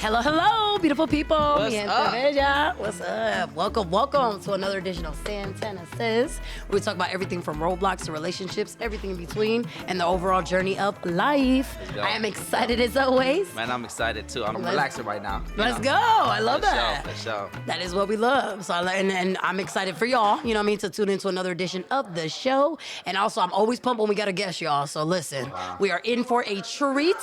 Hello, hello, beautiful people. What's up? What's up? Welcome to another edition of Santana Says, where we talk about everything from roadblocks to relationships, everything in between, and the overall journey of life. I am excited as always. Man, I'm excited too. I'm relaxing right now. Let's go. I love that. For sure. That is what we love. So, and I'm excited for y'all, you know what I mean, to tune into another edition of the show. And also, I'm always pumped when we got a guest, y'all. So listen, we are in for a treat.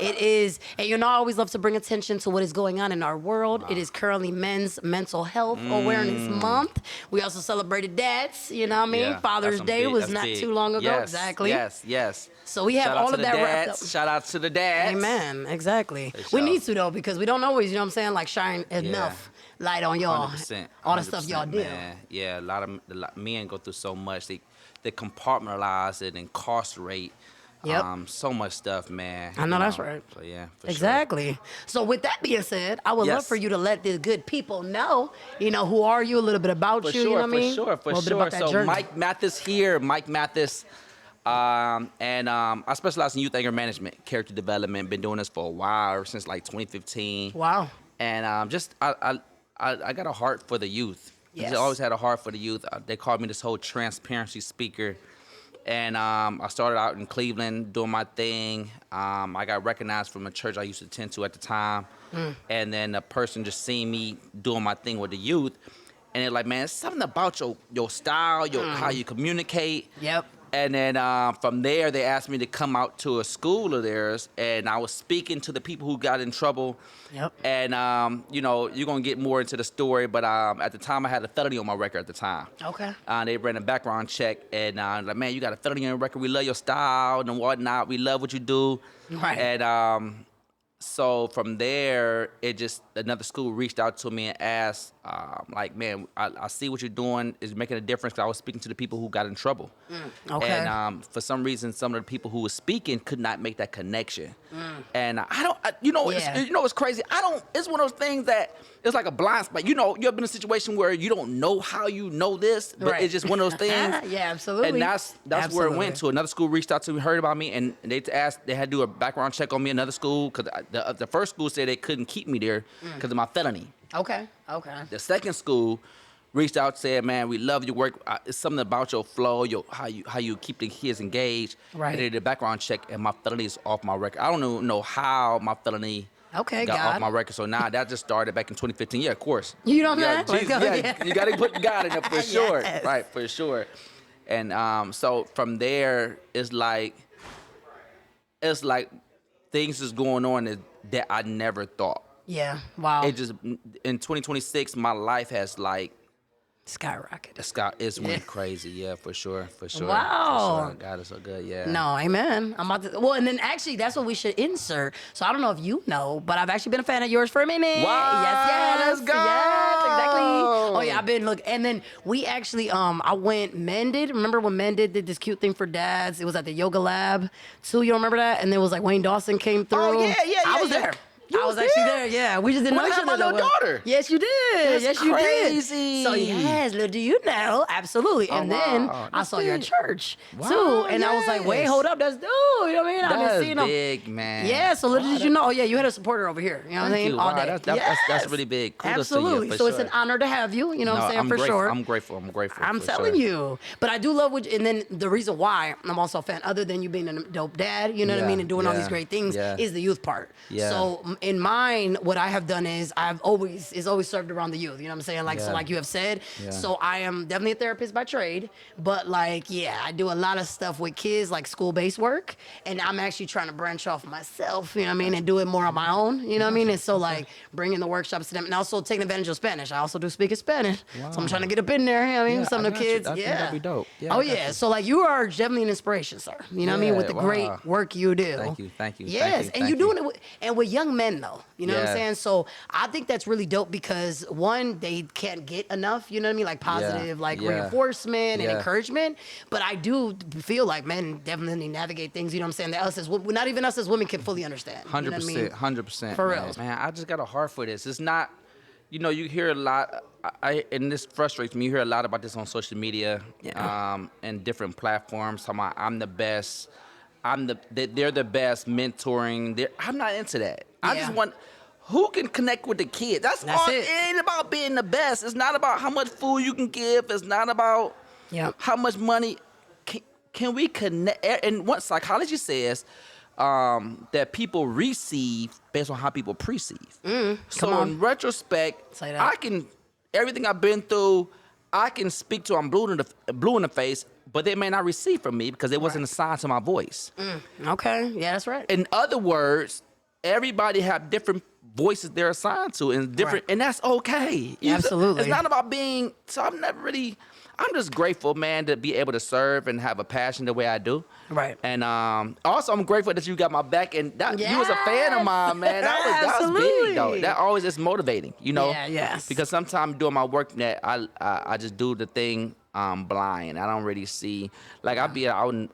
It is, and you know, I always love to bring attention to what is going on in our world. It is currently Men's Mental Health Awareness Month. We also celebrated dads, you know what I mean? Yeah, Father's Day was not too long ago. Yes, exactly. Yes. So we have Shout out all to of the that wrapped up. dads. Shout out to the dads. Amen. Exactly. For We sure. need to though, because we don't always, you know what I'm saying, like shine enough light on y'all. 100%. All the stuff y'all do. Man. Yeah, a lot of men go through so much. They compartmentalize it, incarcerate. Yep. So much stuff, man. I know that's right. So yeah, for Exactly. So with that being said, I would love Yes. for you to let the good people know, you know, who are you, a little bit about For you, you know what I mean? For A little bit sure. about that So journey. Mike Mathis here. Mike Mathis. I specialize in youth anger management, character development. Been doing this for a while, ever since like 2015. Wow. And I got a heart for the youth. Yes. I always had a heart for the youth. They called me this whole transparency speaker. And I started out in Cleveland doing my thing. I got recognized from a church I used to attend to at the time. And then a person just seen me doing my thing with the youth. And they're like, man, it's something about your style, how you communicate. Yep. And then from there, they asked me to come out to a school of theirs, and I was speaking to the people who got in trouble. Yep. And, you know, you're going to get more into the story, but at the time, I had a felony on my record at the time. Okay. They ran a background check, and like, man, you got a felony on your record. We love your style and whatnot. We love what you do. Right. And so from there, another school reached out to me and asked, like, man, I see what you're doing is making a difference. 'Cause I was speaking to the people who got in trouble. Okay. And for some reason, some of the people who were speaking could not make that connection. And it's crazy. It's one of those things that it's like a blind spot. You know, you've been in a situation where you don't know how you know this, but Right. it's just one of those things. Yeah, absolutely. And that's where it went to. Another school reached out to me, heard about me, and they had to do a background check on me. Another school, because the first school said they couldn't keep me there because of my felony. Okay. The second school reached out, said, man, we love your work. It's something about your flow, how you keep the kids engaged. Right. And they did a background check, and my felony is off my record. I don't even know how my felony got off my record. So now that just started back in 2015. Yeah, of course. You know what I'm saying? Jesus, Let's go. you got to put God in there for sure. Yes. Right, for sure. And so from there, it's like things is going on that I never thought. Yeah. Wow. It just in 2026, my life has like skyrocketed. it's went crazy. Yeah, for sure. Wow. For sure. God is so good. Yeah. No, amen. I'm about to. Well, and then actually, that's what we should insert. So I don't know if you know, but I've actually been a fan of yours for a minute. Wow. Yes. Let's go. Yes, exactly. Oh yeah, I've been and then we actually I went. Men did. Remember when Men did this cute thing for dads? It was at the yoga lab too. You remember that? And there was like Wayne Dawson came through. Oh yeah. I was there. I was actually there. Yeah, we just didn't know each I had my other. little daughter. Yes, you did. That's yes, you crazy. did. So yes, little do you know? Absolutely. And then wow. I saw you at church Wow, too, and I was like, wait, yes. hold up, that's dude. You know what I mean? I've been That's seeing him. big, man. Yeah. So little did you know? Oh yeah, you had a supporter over here. You know what I'm Thank saying? you. All Wow, day. that's really big. Kudos Absolutely. To you, So for it's sure. an honor to have you. You know what I'm saying? I'm For grateful. sure. I'm grateful. I'm for telling sure. you. But I do love and then the reason why I'm also a fan, other than you being a dope dad, you know what I Yeah, mean, and doing all these yeah, great things, yeah. is the youth part. Yeah. So in mine, what I have done is it's always served around the youth. You know what I'm saying? Like, so Yeah. like you have said. Yeah. So I am definitely a therapist by trade, but like, yeah, I do a lot of stuff with kids, like school-based work, and I'm actually trying to branch off myself, you know what I mean, and do it more on my own, you know what I mean? And so like bringing the workshops to them, and also taking advantage of Spanish. I also do speak in Spanish. Wow. So I'm trying to get up in there, you know what I mean? Yeah, Some I of the got you. kids. I think Yeah. that'd be dope. Yeah, Oh I got yeah. you. So like you are definitely an inspiration, sir. You know what I mean? Yeah, With the wow. great work you do. Thank you. Yes, and you're doing it with young men though. You know what I'm Yeah. saying? So I think that's really dope because one, they can't get enough, you know what I mean? Like positive, like Yeah. reinforcement and Yeah. encouragement. But I do feel like men definitely navigate things, you know what I'm saying, that not even us as women can fully understand. 100%. You know what I mean? 100%. For real. Man, I just got a heart for this. It's not, you hear a lot, and this frustrates me. You hear a lot about this on social media, and different platforms. Talking about I'm the best. They're the best mentoring. I'm not into that. I just want. who can connect with the kid. That's all. it. It ain't about being the best. It's not about how much food you can give. It's not about how much money. Can we connect? And what psychology says that people receive based on how people perceive. So in retrospect, everything I've been through, I can speak to. I'm blue in the face, but they may not receive from me because it wasn't assigned to my voice. Okay, yeah, that's right. In other words, everybody have different voices they're assigned to, and different, and that's okay. Absolutely, it's not about being. So I'm just grateful, man, to be able to serve and have a passion the way I do. Right. And also, I'm grateful that you got my back, and that you was a fan of mine, man. That was big, though. That always is motivating, you know. Yeah, yes. Because sometimes doing my work, that I just do the thing blind. I don't really see. Like I'll be out in,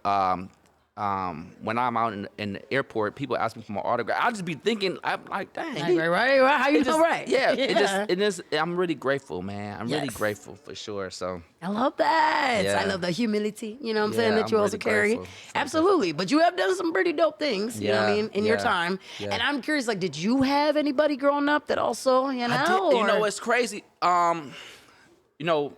when I'm out in the airport, people ask me for my autograph. I'll just be thinking, I'm like, dang. Right. How you doing? Right. Yeah. It is. I'm really grateful, man. I'm really grateful for sure. So I love that. Yeah. I love the humility, you know what I'm saying, that you I'm also really carry. grateful. Absolutely. But you have done some pretty dope things, you know what I mean, in your time. Yeah. And I'm curious, like, did you have anybody growing up that also, you know? I did, you know, it's crazy. You know,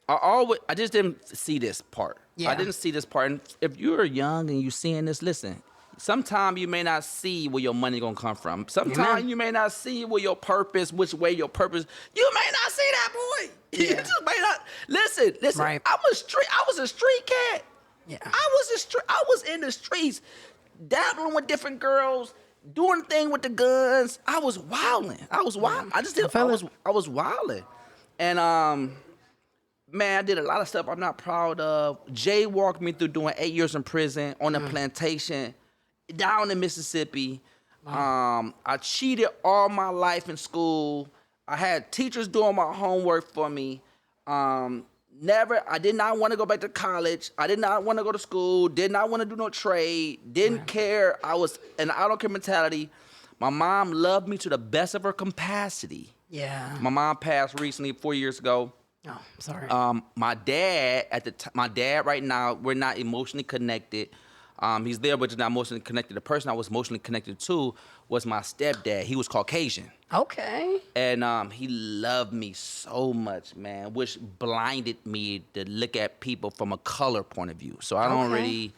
I just didn't see this part. Yeah. I didn't see this part. And if you're young and you're seeing this, listen. Sometimes you may not see where your money gonna come from. Sometimes you may not see where your purpose, which way your purpose. You may not see that, boy. Yeah. You just may not. Listen. Right. I was a street cat. Yeah. I was in the streets, dabbling with different girls, doing thing with the guns. I was wilding. I was wild. I was wilding, and man, I did a lot of stuff I'm not proud of. Jay walked me through doing 8 years in prison on a plantation down in Mississippi. I cheated all my life in school. I had teachers doing my homework for me. I did not want to go back to college. I did not want to go to school. Did not want to do no trade. Didn't care. I was an I don't care mentality. My mom loved me to the best of her capacity. Yeah. My mom passed recently, 4 years ago. Oh, sorry. My dad my dad right now, we're not emotionally connected. He's there, but he's not emotionally connected. The person I was emotionally connected to was my stepdad. He was Caucasian. Okay. And he loved me so much, man, which blinded me to look at people from a color point of view. So I don't really.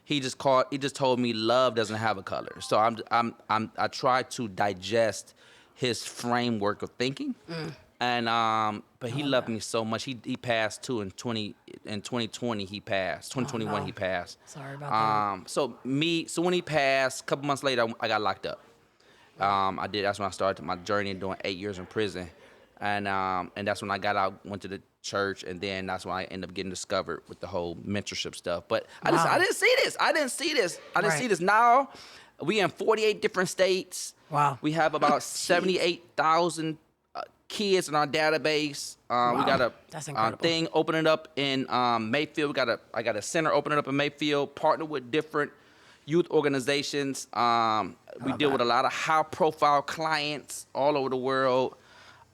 He just told me love doesn't have a color. So I try to digest his framework of thinking. And but he loved me so much. He passed too in 2020. He passed 2021. No. He passed. Sorry about that. So when he passed, a couple months later, I got locked up. That's when I started my journey doing 8 years in prison, and that's when I got out, went to the church, and then that's when I ended up getting discovered with the whole mentorship stuff. But I didn't see this. I didn't see this. Now we in 48 different states. Wow. We have about 78,000. Kids in our database. We got a thing opening up in Mayfield. I got a center opening up in Mayfield. Partner with different youth organizations. We deal with a lot of high-profile clients all over the world.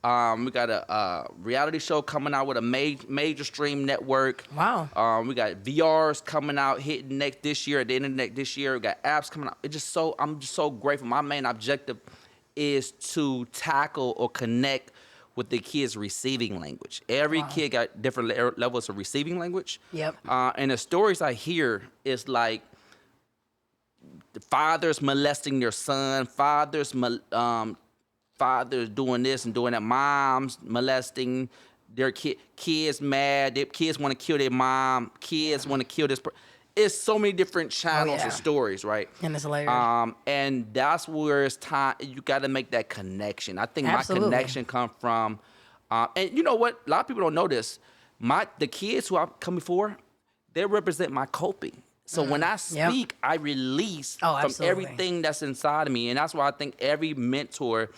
We got a reality show coming out with a major stream network. Wow. We got VRs coming out hitting this year. At the end of this year, we got apps coming out. I'm just so grateful. My main objective is to tackle or connect with the kids' receiving language. Every kid got different levels of receiving language. Yep. And the stories I hear is like the fathers molesting their son, fathers doing this and doing that, moms molesting their kids mad, their kids want to kill their mom, kids want to kill this It's so many different channels and stories, right? And it's hilarious. And that's where it's time. You got to make that connection. I think my connection come from, and you know what? A lot of people don't know this. The kids who I come before, they represent my coping. So when I speak, I release from everything that's inside of me, and that's why I think every mentor,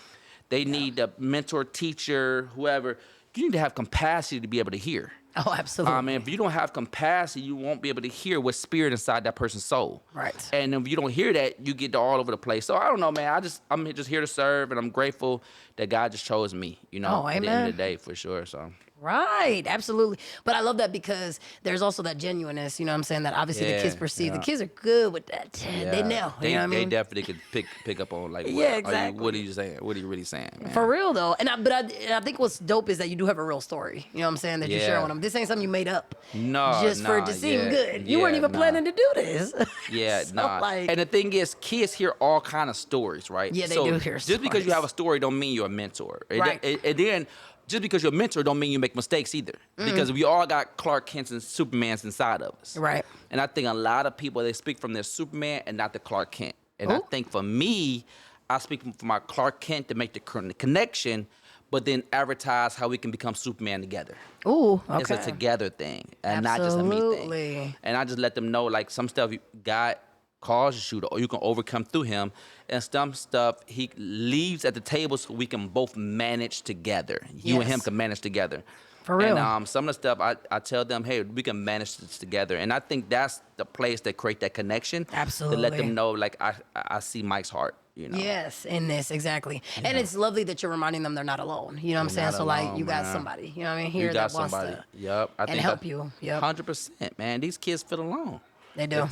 they need a mentor, teacher, whoever. You need to have capacity to be able to hear. Oh, absolutely. And if you don't have capacity, you won't be able to hear what's spirit inside that person's soul. Right. And if you don't hear that, you get all over the place. So I don't know, man. I'm just here to serve, and I'm grateful that God just chose me. You know, at the end of the day, for sure. So. Right, absolutely. But I love that because there's also that genuineness, you know what I'm saying, that obviously the kids perceive. The kids are good with that. They know, you know what I mean? They definitely could pick up on like, Yeah, what exactly. what are you saying? What are you really saying, man? For real though, and I think what's dope is that you do have a real story. You know what I'm saying, that you share Yeah. with them. This ain't something you made up No, just for it to seem good. You weren't even planning to do this. Yeah, So, nah. And the thing is, kids hear all kind of stories, right? Yeah, they so do hear just because you stories. have a story don't mean you're a mentor. Right. And then just because you're a mentor don't mean you make mistakes either. Because we all got Clark Kents and Supermans inside of us. Right. And I think a lot of people, they speak from their Superman and not the Clark Kent. And I Ooh. think for me, I speak from my Clark Kent to make the connection, but then advertise how we can become Superman together. Ooh, okay. It's a together thing and not just a me thing. Absolutely. And I just let them know, like, some stuff God causes you to, or you can overcome through him, and some stuff he leaves at the table so we can both manage together. You and him Yes. can manage together. For real. And some of the stuff I tell them, hey, we can manage this together. And I think that's the place that create that connection. Absolutely. To let them know, like, I see Mike's heart. You know? Yes, in this, exactly. And it's lovely that you're reminding them they're not alone. You know what I'm saying? not So, like, alone, you got man. somebody, you know what I mean, You here got that wants somebody. to Yep. I and think help you. Yep. 100%, man. These kids feel alone. They do.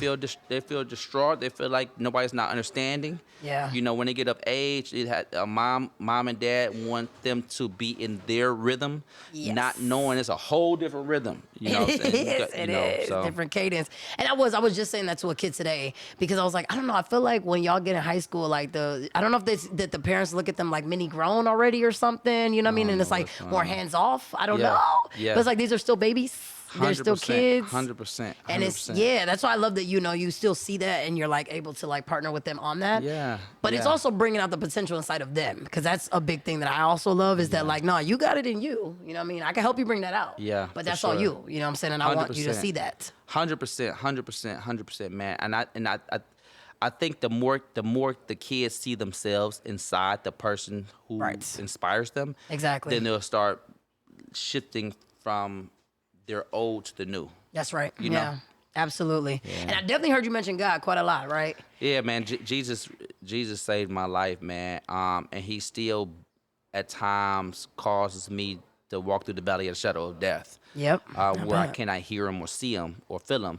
They feel distraught. They feel like nobody's not understanding. Yeah. You know, when they get of age, it had mom and dad want them to be in their rhythm, Yes. not knowing it's a whole different rhythm. You know, what I'm saying? It is. So. Different cadence. And I was just saying that to a kid today because I was like, I don't know. I feel like when y'all get in high school, like I don't know if that the parents look at them like mini grown already or something. You know what I mean? And it's like more hands off. I don't Yeah. know. Yeah. But it's like these are still babies. They're still 100%, kids. 100%. And it's that's why I love that you still see that and you're like able to like partner with them on that. Yeah, But it's yeah. also bringing out the potential inside of them because that's a big thing that I also love is that like no, you got it in you. You know what I mean? I can help you bring that out. Yeah, But for that's all sure. you. You know what I'm saying? And I want you to 100%. see that. 100%, man. And I think the more the kids see themselves inside the person who Right. inspires them, Exactly. then they'll start shifting from their old to the new. That's right. You know? Absolutely. And I definitely heard you mention God quite a lot, right? Yeah, man. Jesus saved my life, man. And he still at times causes me to walk through the valley of the shadow of death. Yep. Where I cannot hear him or see him or feel him.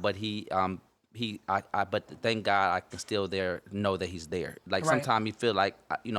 But but thank God I can still know that he's there. Like Right. sometimes you feel like,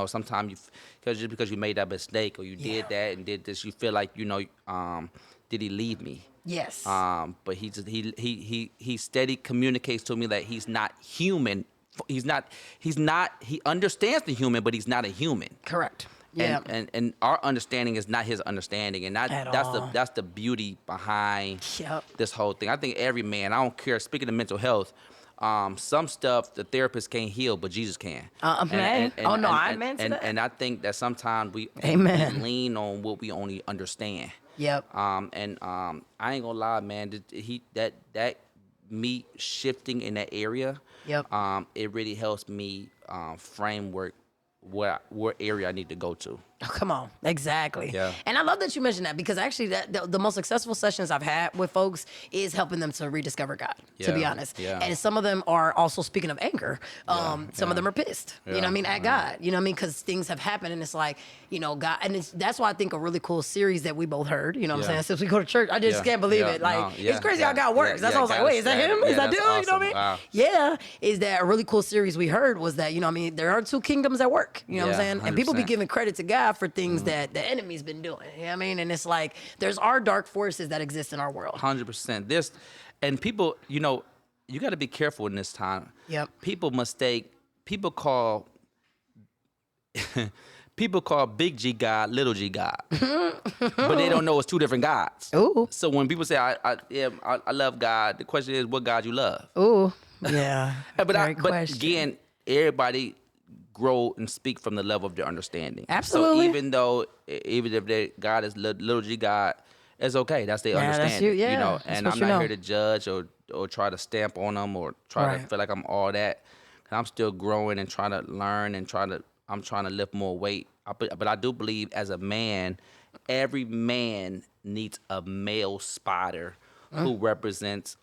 sometimes just because you made that mistake or you did that and did this, you feel like, did he leave me? Yes. But he steady communicates to me that he's not human. He understands the human, but he's not a human. Correct. Yeah. And our understanding is not his understanding, and that's all. the beauty behind Yep. this whole thing. I think every man, I don't care. Speaking of mental health, some stuff the therapist can't heal, but Jesus can. Man. Amen to that. And I think that sometimes we Amen. lean on what we only understand. Yep. I ain't gonna lie, man. That me shifting in that area. Yep. It really helps me framework what area I need to go to. Oh, come on. Exactly. Yeah. And I love that you mentioned that because actually the most successful sessions I've had with folks is helping them to rediscover God, to be Yeah, honest. yeah. And some of them are also, speaking of anger, some yeah. of them are pissed, you know what I mean, at God, you know what I mean? Because things have happened and it's like, God, and that's why I think a really cool series that we both heard, you know what I'm Yeah. saying? Since we go to church, I just Yeah, can't believe yeah, it. Like, no, yeah, it's crazy yeah, how God works. yeah, That's why I was like, God wait, is that him? yeah, Is that dude? that's You know what I mean? awesome. Wow. Yeah. Is that a really cool series we heard was that, you know what I mean, there are two kingdoms at work, you know what I'm Yeah, saying? And people be 100%. giving credit to God for things that the enemy's been doing. You know what I mean? And it's like there's our dark forces that exist in our world. 100%. And people, you got to be careful in this time. Yep. People call big G God little G God, but they don't know it's two different gods. Ooh. So when people say I love God, the question is what God you love. Ooh. Yeah. But Great but question. again, everybody grow and speak from the level of their understanding. Absolutely. So even if God is little G God, it's okay. That's their Yeah, that's understanding. you. Yeah, That's that's and what I'm you not know. here to judge or try to stamp on them or try Right. to feel like I'm all that. 'Cause I'm still growing and trying to learn and I'm trying to lift more weight. But I do believe as a man, every man needs a male spotter who represents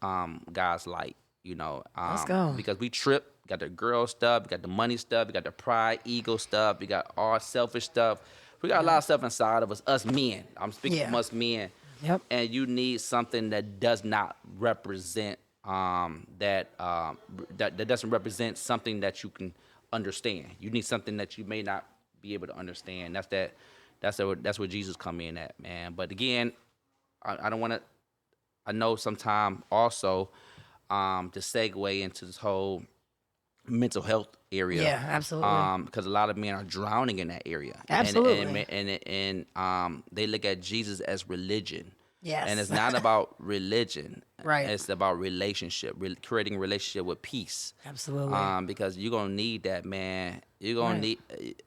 God's light. Let's go. Because we trip. Got the girl stuff, we got the money stuff, we got the pride, ego stuff, we got all selfish stuff. We got a lot of stuff inside of us men. I'm speaking from us men. Yep. And you need something that does not represent that doesn't represent something that you can understand. You need something that you may not be able to understand. That's where Jesus come in at, man. But again, I don't want to. I know sometime also to segue into this whole mental health area. Yeah, absolutely. Because a lot of men are drowning in that area. Absolutely. And they look at Jesus as religion. Yes. And it's not about religion. Right. It's about relationship, creating a relationship with peace. Absolutely. Because you're going to need that, man. You're going to need.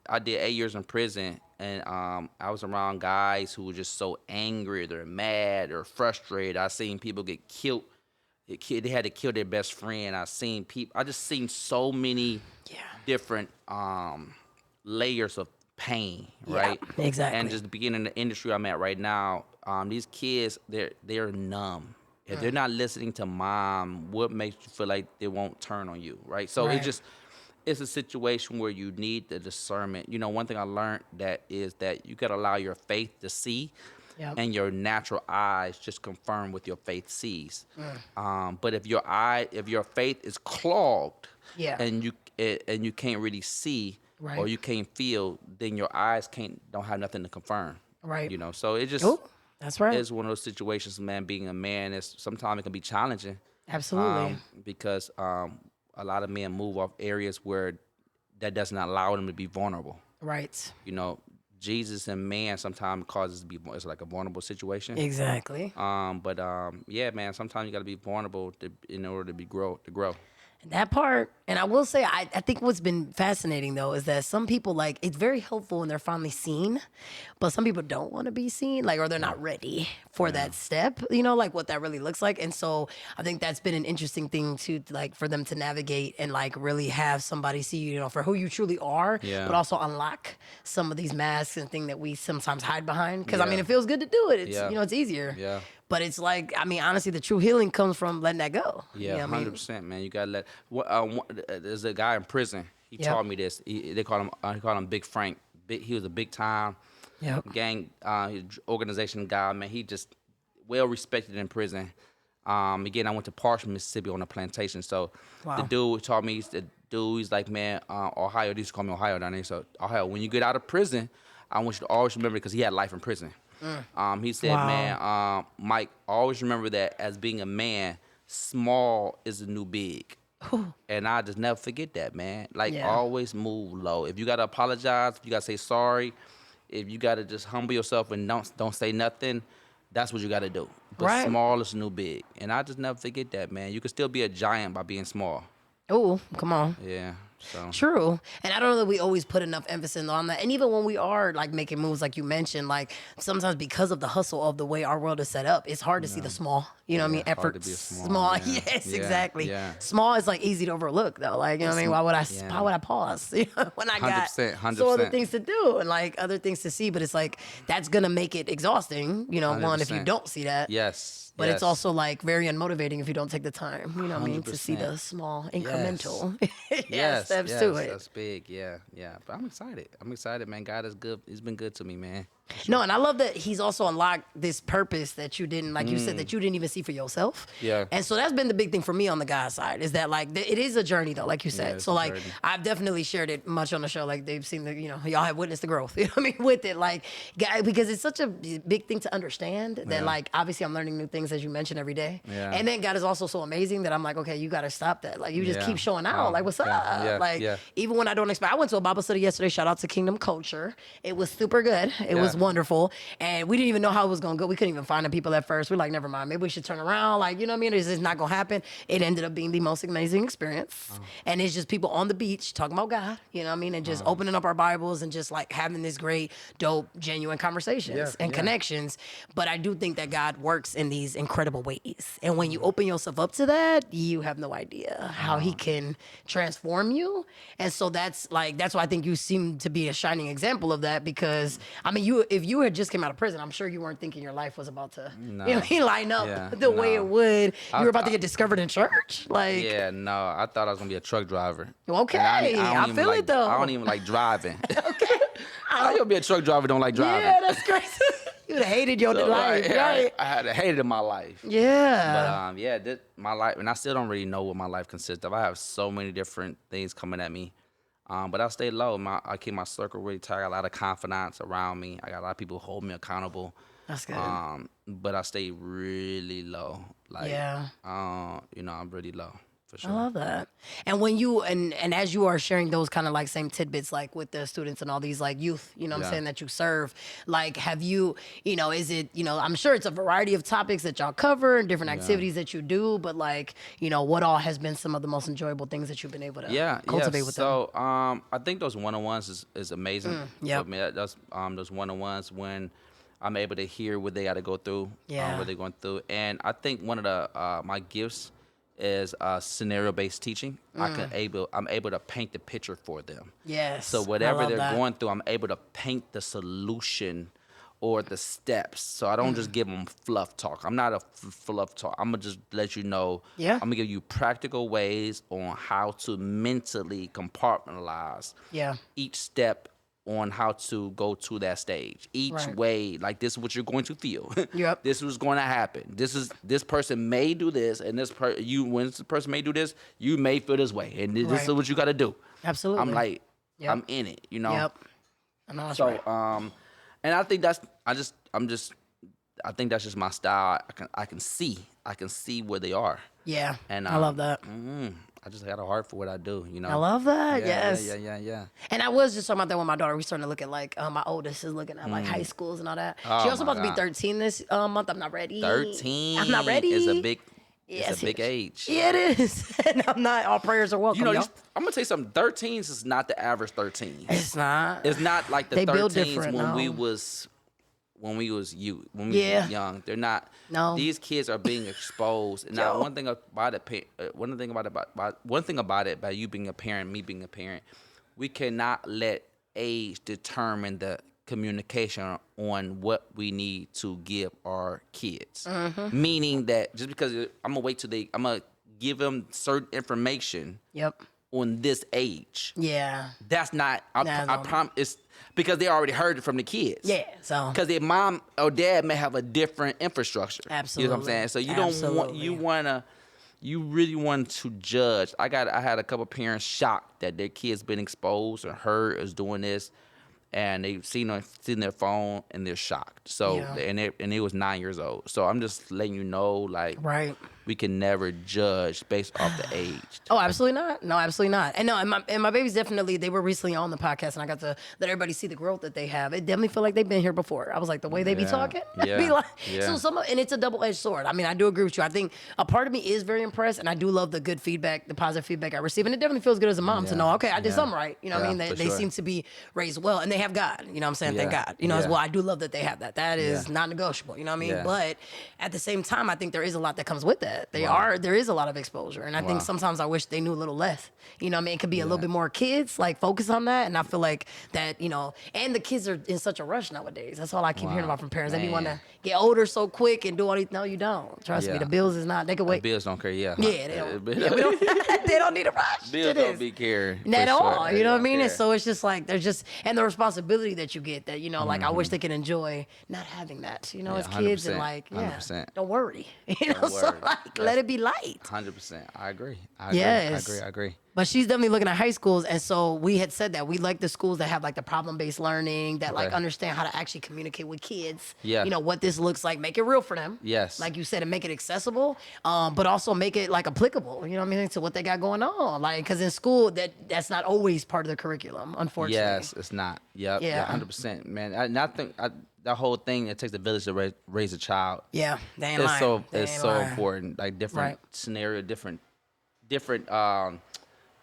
I did 8 years in prison, and I was around guys who were just so angry, they're mad, or frustrated. I seen people get killed. They had to kill their best friend. I just seen so many different layers of pain, right? Yeah, exactly. And just beginning in the industry I'm at right now, these kids, they're numb. If they're not listening to mom, what makes you feel like they won't turn on you, right? So it's a situation where you need the discernment. You know, one thing I learned is that you got to allow your faith to see. Yep. And your natural eyes just confirm what your faith sees. But if your faith is clogged, and you can't really see, or you can't feel, then your eyes don't have nothing to confirm. Right. You know, so it just that's right. It's one of those situations, man. Being a man sometimes it can be challenging. Absolutely. Because a lot of men move off areas where that does not allow them to be vulnerable. Right. You know. Jesus and man sometimes it's like a vulnerable situation. Exactly. Yeah, man. Sometimes you got to be vulnerable in order to grow. That part, and I will say, I think what's been fascinating though is that some people it's very helpful when they're finally seen, but some people don't want to be seen, or they're not ready for that step, what that really looks like. And so I think that's been an interesting thing to for them to navigate and really have somebody see you, for who you truly are, but also unlock some of these masks and things that we sometimes hide behind. Because it feels good to do it. It's it's easier. Yeah. But it's honestly, the true healing comes from letting that go. Yeah, 100%, man. You gotta let. There's a guy in prison. He taught me this. They call him Big Frank. He was a big time gang organization guy. Man, he just well respected in prison. Again, I went to Parchment, Mississippi on a plantation. So the dude taught me. He's like, man, Ohio. They used to call me Ohio down there. So Ohio, when you get out of prison, I want you to always remember, because he had life in prison. He said, man, Mike, always remember that as being a man, small is the new big. And I just never forget that, man. Always move low. If you got to apologize, if you got to say sorry, if you got to just humble yourself and don't say nothing, that's what you got to do. But small is the new big. And I just never forget that, man. You can still be a giant by being small. Oh, come on. Yeah. So. True. And I don't know that we always put enough emphasis on that. And even when we are making moves, like you mentioned, sometimes because of the hustle of the way our world is set up, it's hard to see the small. You know what I mean? Effort. Small. Yeah. Yes, exactly. Yeah. Small is easy to overlook though. You know what I mean? Why would I pause? When I got 100%. so other things to do and other things to see, but it's that's gonna make it exhausting, 100%. If you don't see that. Yes. But it's also very unmotivating if you don't take the time, you know what I mean, to see the small incremental steps to it. That's big, yeah. But I'm excited, man. God is good. He's been good to me, man. Sure. No, and I love that he's also unlocked this purpose that you didn't, you said, that you didn't even see for yourself. Yeah. And so that's been the big thing for me on the guy's side, is that it is a journey though, like you said. So I've definitely shared it much on the show. They've seen y'all have witnessed the growth, you know what I mean, with it. Because it's such a big thing to understand that obviously I'm learning new things, as you mentioned, every day. Yeah. And then God is also so amazing that I'm okay, you got to stop that. You just keep showing out. What's up? Even when I don't expect. I went to a Bible study yesterday. Shout out to Kingdom Culture. It was super good. It was wonderful. And we didn't even know how it was going to go. We couldn't even find the people at first. We're never mind. Maybe we should turn around. You know what I mean? It's just not going to happen. It ended up being the most amazing experience. And it's just people on the beach talking about God, you know what I mean? And just opening up our Bibles and just having this great, dope, genuine conversations and connections. But I do think that God works in these incredible ways. And when you open yourself up to that, you have no idea how he can transform you. And so that's why I think you seem to be a shining example of that, because if you had just came out of prison, I'm sure you weren't thinking your life was about to line up the way it would. You were about to get discovered in church. No, I thought I was gonna be a truck driver. Okay, I feel it though. I don't even like driving. Okay. I How you gonna be a truck driver don't like driving? Yeah, that's crazy. You'd have hated your life, right? I had hated my life. Yeah. But my life, and I still don't really know what my life consists of. I have so many different things coming at me. But I stay low. I keep my circle really tight. I got a lot of confidants around me. I got a lot of people who hold me accountable. That's good. But I stay really low. Like, I'm really low. For sure. I love that. And when you and as you are sharing those kind of like same tidbits like with the students and all these like youth, you know what I'm saying, that you serve, like have you, is it, I'm sure it's a variety of topics that y'all cover and different activities that you do, but like, what all has been some of the most enjoyable things that you've been able to cultivate with them? So I think those one-on-ones is amazing. Yep. For me. Those one-on-ones when I'm able to hear what they got to go through, what they're going through. And I think one of the my gifts is scenario-based teaching. I'm able to paint the picture for them. Yes. So whatever they're going through, I'm able to paint the solution or the steps. So I don't just give them fluff talk. I'm not a fluff talk. I'm gonna just let you know. Yeah. I'm gonna give you practical ways on how to mentally compartmentalize. Each step on how to go to that stage. Each way, like this is what you're going to feel. Yep. This is going to happen. This person may do this, and when this person may do this, you may feel this way, and this is what you got to do. Absolutely. I'm like, I'm in it, Yep. I know that's so, right. and I think I think that's just my style. I can see where they are. Yeah. And I love that. I just got a heart for what I do, I love that. Yes. Yeah. And I was just talking about that with my daughter. We're starting to look at like my oldest is looking at like high schools and all that. She also about to be 13 this month. I'm not ready. 13. I'm not ready. It's a big age. Yeah, it is. And I'm not. All prayers are welcome. I'm gonna tell you something. 13s is not the average 13. It's not. It's not like the They build 13s different, when no. we was youth, when we was young. They're not. No. These kids are being exposed. Now, one thing about it, by you being a parent, me being a parent, we cannot let age determine the communication on what we need to give our kids. Meaning that just because I'm gonna give them certain information. Yep. On this age. Yeah. That's not, I promise, it's because they already heard it from the kids. Yeah, so. Because their mom or dad may have a different infrastructure. Absolutely. You know what I'm saying? So you really want to judge. I had a couple parents shocked that their kids been exposed or heard as doing this, and they've seen their phone and they're shocked. So, and it was 9 years old. So I'm just letting you know, like, we can never judge based off the age. Oh, absolutely not. No, absolutely not. And no, and my babies definitely, they were recently on the podcast and I got to let everybody see the growth that they have. It definitely feel like they've been here before. I was like, the way they be talking, be like, so and it's a double-edged sword. I mean, I do agree with you. I think a part of me is very impressed and I do love the good feedback, the positive feedback I receive. And it definitely feels good as a mom to know, okay, I did something right. You know what I mean? They seem to be raised well and they have God, you know what I'm saying? Thank God, as well. I do love that they have that. That is non-negotiable, you know what I mean? But at the same time, I think there is a lot that comes with that. There is a lot of exposure. And I think sometimes I wish they knew a little less. You know what I mean? It could be a little bit more kids, like focus on that. And I feel like that, and the kids are in such a rush nowadays. That's all I keep hearing about from parents. They want to get older so quick and do all these. No, you don't. Trust me. The bills is not, they can wait. The bills don't care, Yeah, they don't. We don't they don't need a rush. Bills don't be caring. At all. You know what I mean? And so it's just like, there's just, and the responsibility that you get that, like I wish they could enjoy not having that, as kids and like, 100%. Don't worry. So like, let it be light. 100%. I agree. I agree. But she's definitely looking at high schools, and so we had said that we like the schools that have like the problem-based learning, that like understand how to actually communicate with kids. What this looks like, make it real for them. Yes. Like you said, and make it accessible, but also make it like applicable. You know what I mean? To what they got going on, like because in school that's not always part of the curriculum, unfortunately. Yes, it's not. Yep. Yeah. 100%, man. And I think that whole thing, it takes a village to raise a child. Yeah, they ain't lying. It's so important. Like different scenario, different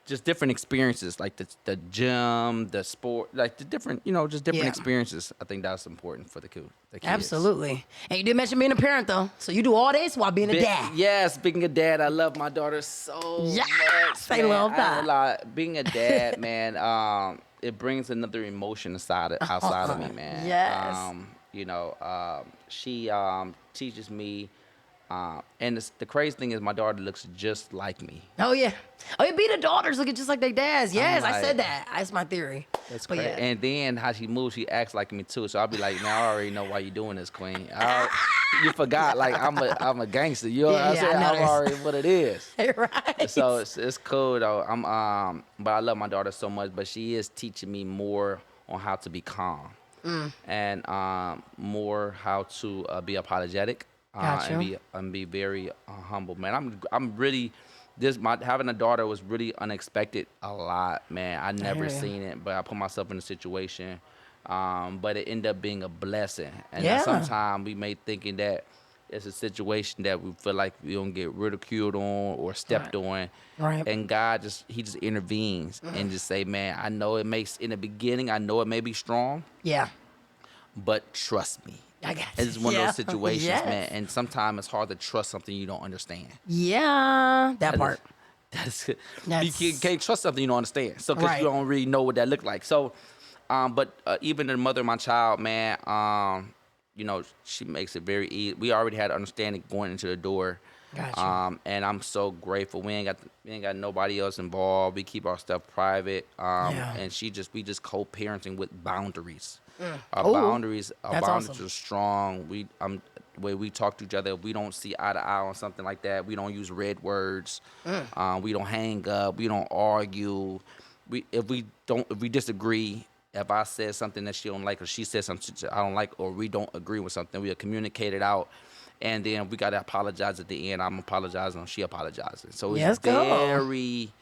just different experiences, like the gym, the sport, like the different, just different experiences. I think that's important for the kids. Absolutely. And you did mention being a parent, though. So you do all this while being a dad. Yeah, speaking of dad, I love my daughter so much. I love that. Being a dad, man, it brings another emotion outside of me, man. Yes. She teaches me And the crazy thing is my daughter looks just like me. Oh yeah. Oh yeah, be the daughters looking just like their dads. Yes, I said like- that. That's my theory. That's But crazy. yeah. And then how she moves, she acts like me too. So I'll be like, now I already know why you doing this, queen. You forgot, like I'm a gangster. You know what I'm Yeah, saying? I know I'm this. already what it is. Right. So it's cool though. But I love my daughter so much. But she is teaching me more on how to be calm, and more how to be apologetic, Gotcha. and be very humble. Man, I'm really having a daughter was really unexpected. A lot, man. I never hear ya. seen it, but I put myself in a situation. But it ended up being a blessing, and Yeah. sometimes we may thinking that it's a situation that we feel like we don't get ridiculed on or stepped on. Right. And God he just intervenes and just say, man, I know it makes in the beginning, I know it may be strong, Yeah. but trust me. I got It's one of yeah. those situations, Yes. man. And sometimes it's hard to trust something you don't understand. Yeah. That part. That's That's- you can't trust something you don't understand. So because Right. you don't really know what that look like. So, but even the mother of my child, man, she makes it very easy. We already had understanding going into the door. Gotcha. And I'm so grateful. We ain't got nobody else involved. We keep our stuff private. Yeah. And we just co-parenting with boundaries. Our Ooh, boundaries that's awesome. are strong. Way we talk to each other, we don't see eye to eye on something like that. We don't use red words. We don't hang up. We don't argue. If we disagree, if I said something that she don't like or she said something I don't like or we don't agree with something, we'll communicate it out. And then we got to apologize at the end. I'm apologizing, she apologizing. So it's Yes, go. very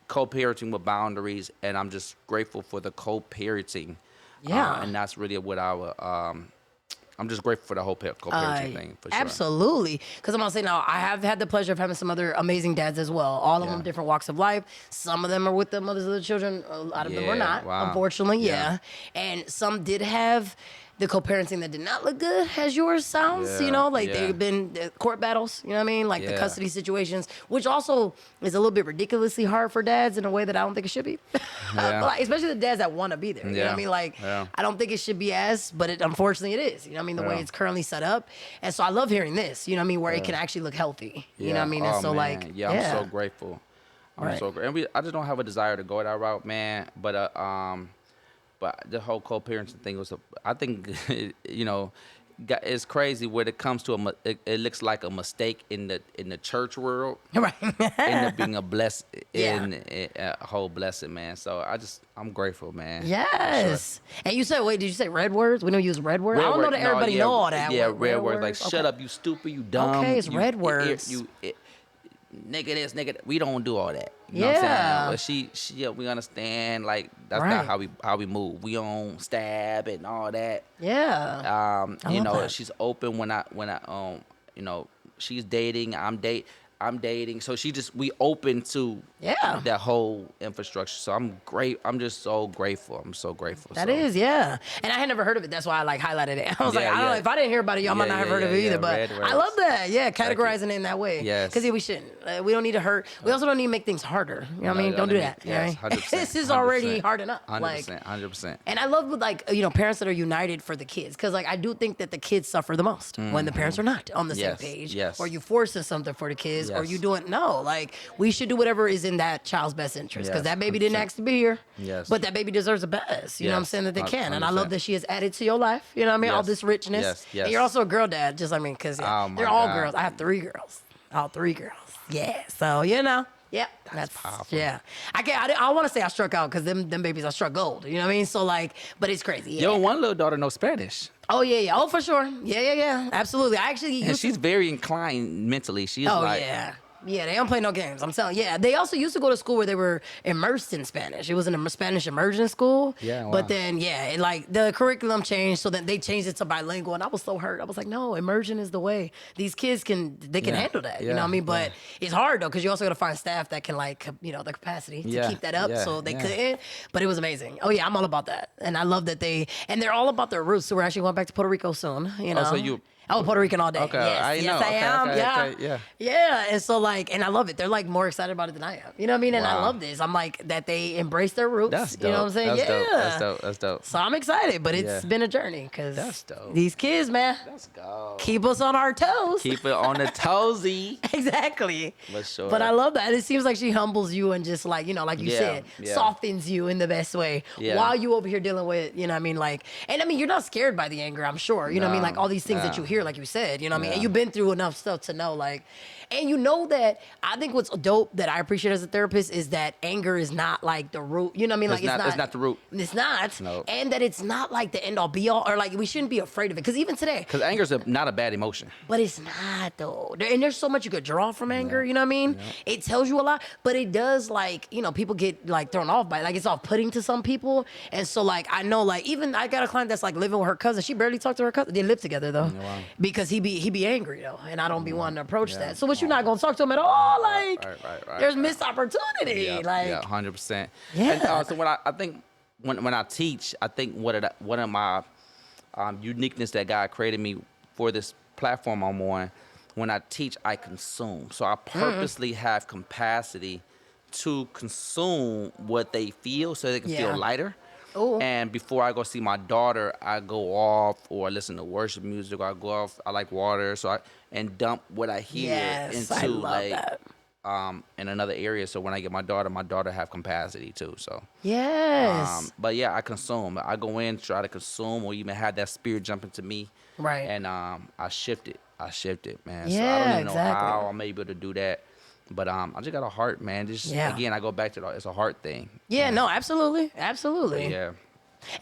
co-parenting with boundaries, and I'm just grateful for the co-parenting. Yeah. And that's really what I'm just grateful for the whole co-parenting thing, for sure. Absolutely. Because I'm going to say now, I have had the pleasure of having some other amazing dads as well. All of them different walks of life. Some of them are with the mothers of the children. A lot of them are Yeah, not, wow. unfortunately. Yeah. And some did have the co-parenting that did not look good, as yours sounds. Yeah, They've been court battles, you know what I mean? Like the Yeah. custody situations, which also is a little bit ridiculously hard for dads in a way that I don't think it should be. Yeah. Like, especially the dads that want to be there. You know what I Yeah. mean? Like, Yeah. I don't think it should be but unfortunately it is. You know what I mean? The way Yeah. it's currently set up. And so I love hearing this, you know what I mean? Where it can actually look healthy. You know what I mean? And Oh, so man. yeah. I'm so grateful. I'm Right. so grateful. And I just don't have a desire to go that route, man. But the whole co-parenting thing I think, it's crazy when it comes to it looks like a mistake in the church world. Right. End up being a bless Yeah. a whole blessing, man. So I'm grateful, man. Yes. And you said, wait, did you say red words? We don't use red words? I don't know that everybody know all that. Yeah, What, red words like Okay. shut up, you stupid, you dumb. Okay, it's you, red words. Nigga this, nigga that. We don't do all that. You know what I'm saying? But we understand, like, that's Right. not how we move. We don't stab and all that. Yeah. I love that. She's open when she's dating, I'm dating. So we open to that whole infrastructure. So I'm just so grateful. I'm so grateful. That is, yeah. And I had never heard of it. That's why I highlighted it. I was like, I don't know if I didn't hear about it, y'all might not have heard of it either. But I love that. Yeah, categorizing it in that way. Yes. Because we shouldn't. We don't need to hurt. We also don't need to make things harder. You know what I mean? Don't do that. Yes, you know what I mean? 100%, This is already hard enough. 100%, 100%. And I love with parents that are united for the kids. Because I do think that the kids suffer the most when the parents are not on the same page. Yes. Or you forcing something for the kids. Or Yes. you doing, no. Like, we should do whatever is in that child's best interest. Because Yes, that baby didn't 100%. ask to be here. Yes. But that baby deserves the best. You know what I'm Yes, saying? That they can. And I 100%. love that she has added to your life. You know what I mean? All Yes. this richness. Yes, yes. And you're also a girl dad. Just, because Oh, my they're all God. girls. I have 3 girls. All 3 girls. Yeah. So, Yep. That's powerful. Yeah. I want to say I struck out because them babies, I struck gold. You know what I mean? So, but it's crazy. Yeah. Yo, one little daughter knows Spanish. Oh, yeah. Oh, for sure. Yeah. Absolutely. I actually And she's very inclined mentally. She's yeah. Yeah, they don't play no games. I'm telling you. Yeah, they also used to go to school where they were immersed in Spanish. It was a Spanish immersion school. Yeah, wow. But then, the curriculum changed, so then they changed it to bilingual, and I was so hurt. I was like, no, immersion is the way. These kids can handle that. You know what I mean? But it's hard though, because you also got to find staff that can the capacity to keep that up. So they couldn't. But it was amazing. Oh yeah, I'm all about that, and I love that they're all about their roots. So we're actually going back to Puerto Rico soon. You know. So you. Oh, Puerto Rican all day. Okay, Yes, I yes, know. I Okay, am. okay, Yeah. okay, yeah. Yeah. And so like, and I love it. They're like more excited about it than I am. You know what I mean? And I Wow. love this. I'm like that they embrace their roots. That's dope. You know what I'm saying? That's yeah. dope. That's dope. That's dope. So I'm excited, but Yeah. it's been a journey because That's dope. these kids, man, Let's go. keep us on our toes. Keep it on the toesy. Exactly. For sure. But I love that. It seems like she humbles you and just like, you know, like you Yeah, said, yeah. softens you in the best way Yeah. while you over here dealing with, you know what I mean? Like, and I mean, you're not scared by the anger, I'm sure. You know what I mean? No, Like all these things that no. you hear, like you said, you know what I mean? And Yeah. you've been through enough stuff to know, like, and you know that I think what's dope that I appreciate as a therapist is that anger is not like the root. You know what I mean? Like It's not the root. It's not. No. And that it's not like the end all be all, or like we shouldn't be afraid of it. Because even today, Because anger is not a bad emotion. but it's not though. And there's so much you could draw from anger, you know what I mean? It tells you a lot, but it does like, you know, people get like thrown off by it. Like it's off-putting to some people. And so like I know like even I got a client that's like living with her cousin. She barely talked to her cousin. They live together though. Wow. Because he be angry though. And I don't be wanting to approach Yeah. that. So what you're not gonna talk to him at all? Like Right. there's missed opportunity. Yeah, Like 100%. Yeah. And so I think when I teach, I think one of my uniqueness that God created me for this platform I'm on. When I teach, I consume. So I purposely have capacity to consume what they feel so they can Yeah. feel lighter. Ooh. And before I go see my daughter, I go off or listen to worship music. Or I go off. I like water, and dump what I hear Yes, I into love like that. in another area. So when I get my daughter have capacity too. So Yes. but yeah, I consume. I go in, try to consume, or even have that spirit jump into me. Right. And I shift it, man. Yeah, so I don't even exactly. know how I'm able to do that. But I just got a heart, man. Just Yeah. again, I go back to it's a heart thing. Yeah, no, absolutely. Absolutely. Yeah.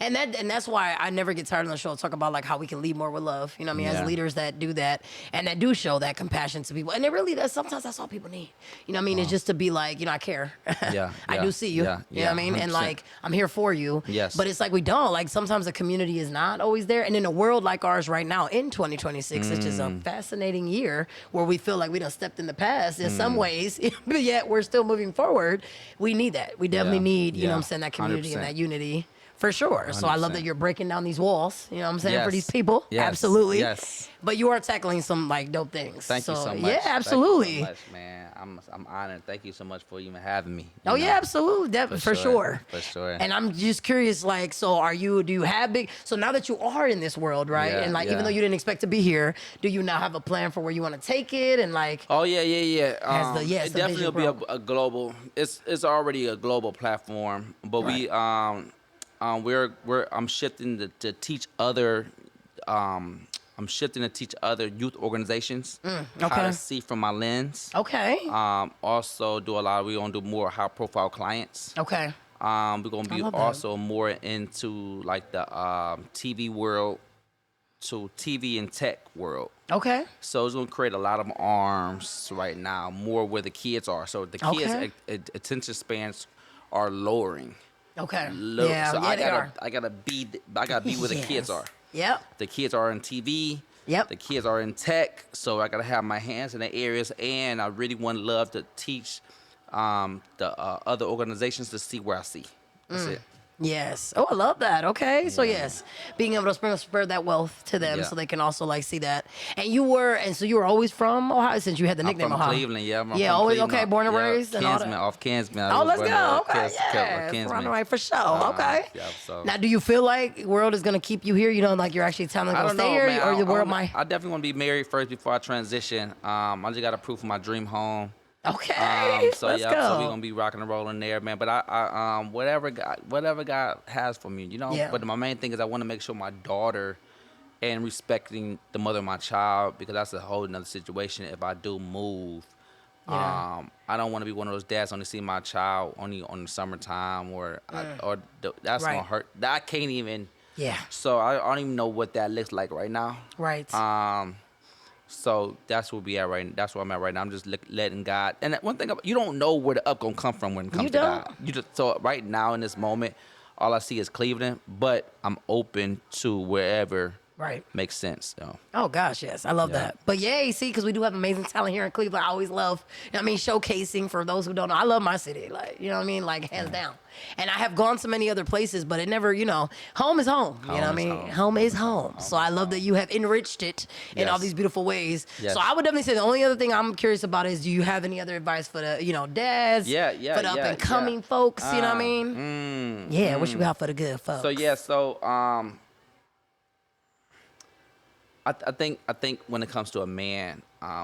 And that's why I never get tired on the show to talk about like how we can lead more with love. You know what I mean? Yeah. As leaders that do that and that do show that compassion to people. And it really does. Sometimes that's all people need. You know what I mean? It's just to be like, you know, I care. Yeah, I yeah, do see you. yeah, You know what I mean? And 100%. like, I'm here for you. Yes. But it's like we don't. Like sometimes the community is not always there. And in a world like ours right now in 2026, which is a fascinating year where we feel like we done stepped in the past in some ways, but yet we're still moving forward. We need that. We definitely Yeah, need, you know yeah, what I'm saying, that community and 100%. that unity. For sure. So I love 100%. that you're breaking down these walls, you know what I'm saying, for Yes. these people. Yes. Absolutely. Yes. But you are tackling some like dope things. Thank you so much. Yeah, Thank you absolutely. so much, man. I'm honored. Thank you so much for even having me. Oh you know? yeah, absolutely. Definitely for sure. For sure. And I'm just curious, like, so do you have so now that you are in this world, right? Yeah, And like even yeah. though you didn't expect to be here, do you now have a plan for where you want to take it and like Oh yeah. Has the- yes, it the definitely vision will be a global. It's already a global platform, but I'm shifting to teach other. I'm shifting to teach other youth organizations how okay. to see from my lens. Okay. Also do a lot. We're gonna do more high profile clients. Okay. We're gonna be love that. also more into like the TV world, to TV and tech world. Okay. So it's gonna create a lot of arms right now, more where the kids are. So the kids' Okay. attention spans are lowering. Okay. Low. Yeah, So yeah, they are. I gotta be where the kids Yes. are. Yep. The kids are in TV. Yep. The kids are in tech. So I gotta have my hands in the areas, and I really want to love to teach the other organizations to see where I see. That's it. Yes. Oh, I love that. Okay. So yes, being able to spread that wealth to them Yeah. so they can also like see that. And you were always from Ohio since you had the I'm nickname from Ohio. Cleveland, yeah. I'm Yeah, from always Cleveland. okay, born and Yeah, raised and all Kinsman, that. off Kinsman. Oh, let's born go. off Okay, Kinsman. yeah. Run away for sure. Okay. Yeah, so. Now, do you feel like world is gonna keep you here? You know, like you're actually telling them I to don't stay know, here, man. or the world might. I definitely want to be married first before I transition. I just got approved for my dream home. Okay. So let's yeah, go. so we're gonna be rocking and rolling there, man. But I whatever God has for me, you know. Yeah. But my main thing is I want to make sure my daughter, and respecting the mother of my child, because that's a whole nother situation. If I do move, Yeah. I don't want to be one of those dads only see my child only on the summertime, that's Right. gonna hurt. I can't even. Yeah. So I don't even know what that looks like right now. Right. So that's where we at right. That's where I'm at right now. I'm just letting God. And one thing, you don't know where the up gonna come from when it comes You to don't. God. You just so right now in this moment, all I see is Cleveland. But I'm open to wherever Right. makes sense. So. Oh gosh, yes, I love that. But yay, see, because we do have amazing talent here in Cleveland. I always love, showcasing. For those who don't know, I love my city, like, you know what I mean, like hands down. And I have gone to many other places, but it never, home is home. You know what I mean? Home is home. So I love that you have enriched it in all these beautiful ways. Yes. So I would definitely say the only other thing I'm curious about is, do you have any other advice for the, dads? For the up and coming folks. You know what I mean? What you got for the good folks? I think when it comes to a man,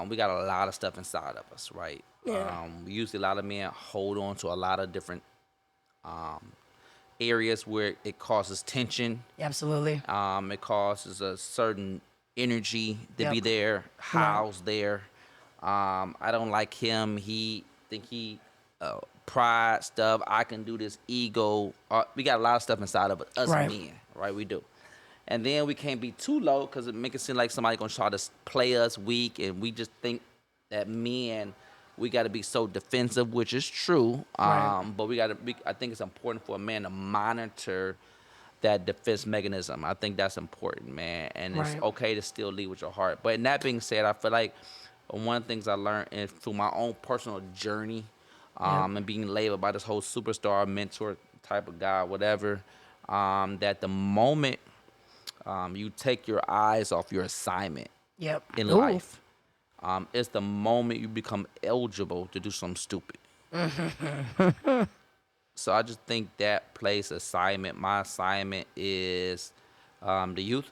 we got a lot of stuff inside of us, right? Yeah. Usually a lot of men hold on to a lot of different areas where it causes tension. Absolutely. It causes a certain energy to be there, housed there. I don't like him. He pride stuff. I can do this, ego. We got a lot of stuff inside of us men, right? We do. And then we can't be too low because it makes it seem like somebody gonna try to play us weak, and we just think that men, we got to be so defensive, which is true. But I think it's important for a man to monitor that defense mechanism. I think that's important, man. And it's okay to still lead with your heart. But in that being said, I feel like one of the things I learned through my own personal journey, and being labeled by this whole superstar mentor type of guy, whatever, that the moment you take your eyes off your assignment in life, it's the moment you become eligible to do something stupid. So I just think that place assignment, my assignment is the youth,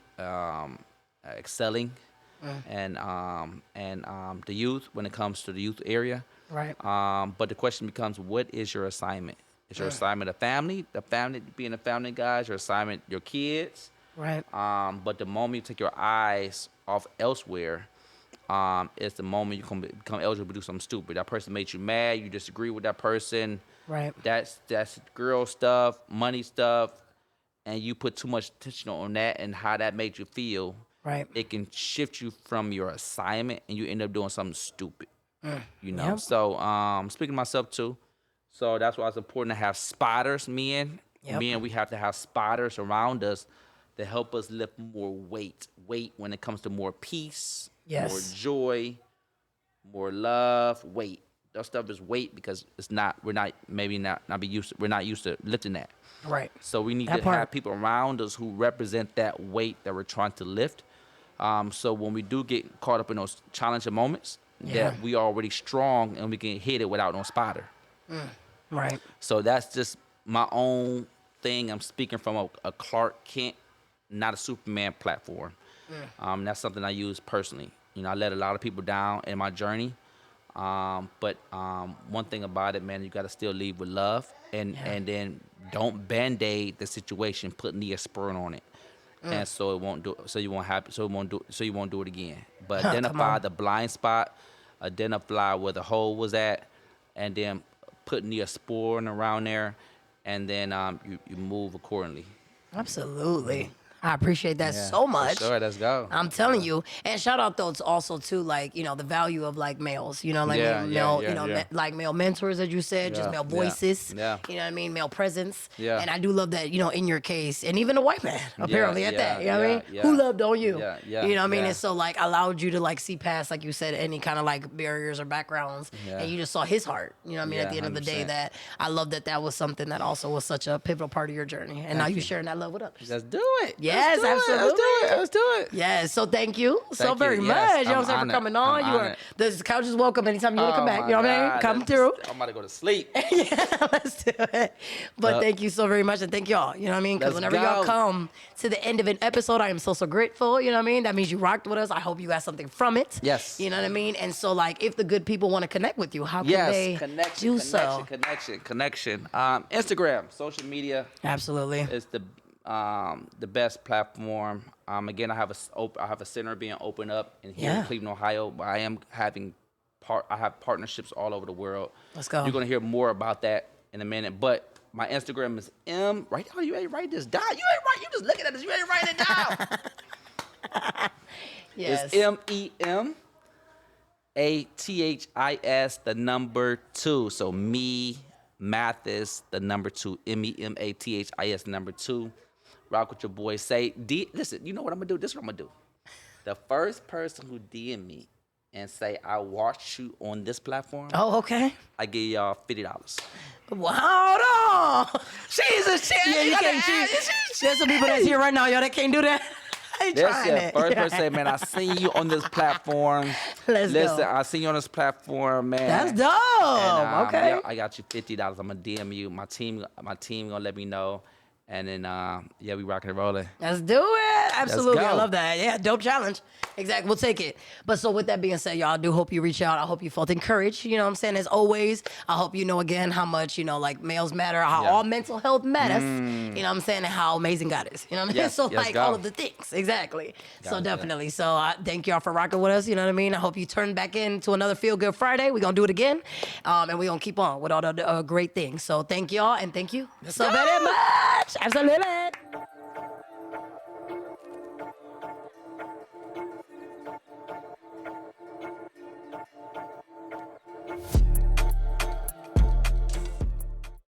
excelling, and the youth when it comes to the youth area. Right. But the question becomes, what is your assignment? Is your assignment the family being a family guy? Is your assignment your kids? Right. But the moment you take your eyes off elsewhere, it's the moment you become eligible to do something stupid. That person made you mad. You disagree with that person. Right. That's girl stuff, money stuff, and you put too much attention on that and how that made you feel. Right. It can shift you from your assignment, and you end up doing something stupid. Yep. So speaking of myself too. So that's why it's important to have spotters, men. Yep. Men, we have to have spotters around us to help us lift more weight when it comes to more peace, more joy, more love. Weight. That stuff is weight because we're not used to lifting that. Right. So we need to have people around us who represent that weight that we're trying to lift. So when we do get caught up in those challenging moments, that we are already strong and we can hit it without no spotter. Right. So that's just my own thing. I'm speaking from a Clark Kent, not a Superman platform. That's something I use personally. I let a lot of people down in my journey. But one thing about it, man, you got to still lead with love, and then don't band-aid the situation, put Neosporin on it, and so it won't do. So you won't do it again. But identify the blind spot, identify where the hole was at, and then put Neosporin around there, and then you move accordingly. Absolutely. I appreciate that so much. For sure, let's go. I'm telling you. And shout out though to also too, like, the value of like males, like male mentors, as you said, just male voices, you know what I mean? Male presence. Yeah. And I do love that, in your case, and even a white man, apparently at that, you know what I mean? Who loved on you. You know what I mean? And so like allowed you to like see past, like you said, any kind of like barriers or backgrounds. And you just saw his heart, you know what I mean? At the end of the day, that I love that was something that also was such a pivotal part of your journey. And now you're sharing that love with others. Let's do it. Yes, absolutely. Let's do it. Yes. So thank you so very much. You know what I'm saying, for coming on. The couch is welcome anytime you want to come back. You know what I mean? Come through. I'm about to go to sleep. Let's do it. But thank you so very much, and thank y'all. You know what I mean? Because whenever y'all come to the end of an episode, I am so grateful. You know what I mean? That means you rocked with us. I hope you got something from it. Yes. You know what I mean? And so, like, if the good people want to connect with you, how can they do so? Connection. Instagram, social media. Absolutely. Is the best platform. Again, I have a center being opened up in Cleveland, Ohio. But I am having I have partnerships all over the world. Let's go. You're gonna hear more about that in a minute. But my Instagram is right now. You ain't write this down. You ain't write. You just looking at this. You ain't writing it down. Yes. It's MEMATHIS, the number 2. So me, Mathis, the number 2. MEMATHIS, the number 2. rock with your boy. Listen, you know what I'm gonna do? This is what I'm gonna do. The first person who DM me and say I watched you on this platform, Oh, okay. I give y'all $50. Wow, no. She's a shit. Yeah, you can't cheat. There's some people that's here right now, y'all, that can't do that. I ain't That's trying it. it. First person say, man, I seen you on this platform. Listen, I seen you on this platform, man. That's dope. And, Okay. yeah, I got you $50. I'm gonna DM you. My team gonna let me know. And then yeah, we rocking and rolling. Let's do it. Absolutely. I go. love that. Yeah, dope challenge. Exactly. We'll take it. But so with that being said, y'all, I do hope you reach out. I hope you felt encouraged. You know what I'm saying? As always, I hope you know again how much, like males matter, how all mental health matters. You know what I'm saying? And how amazing God is. You know what I mean? Yes, So yes, like God. all of the things. Exactly. So God, definitely. So I thank y'all for rocking with us. You know what I mean? I hope you turn back into another Feel Good Friday. We're going to do it again. And we're going to keep on with all the great things. So thank y'all and thank you so very much. Absolutely.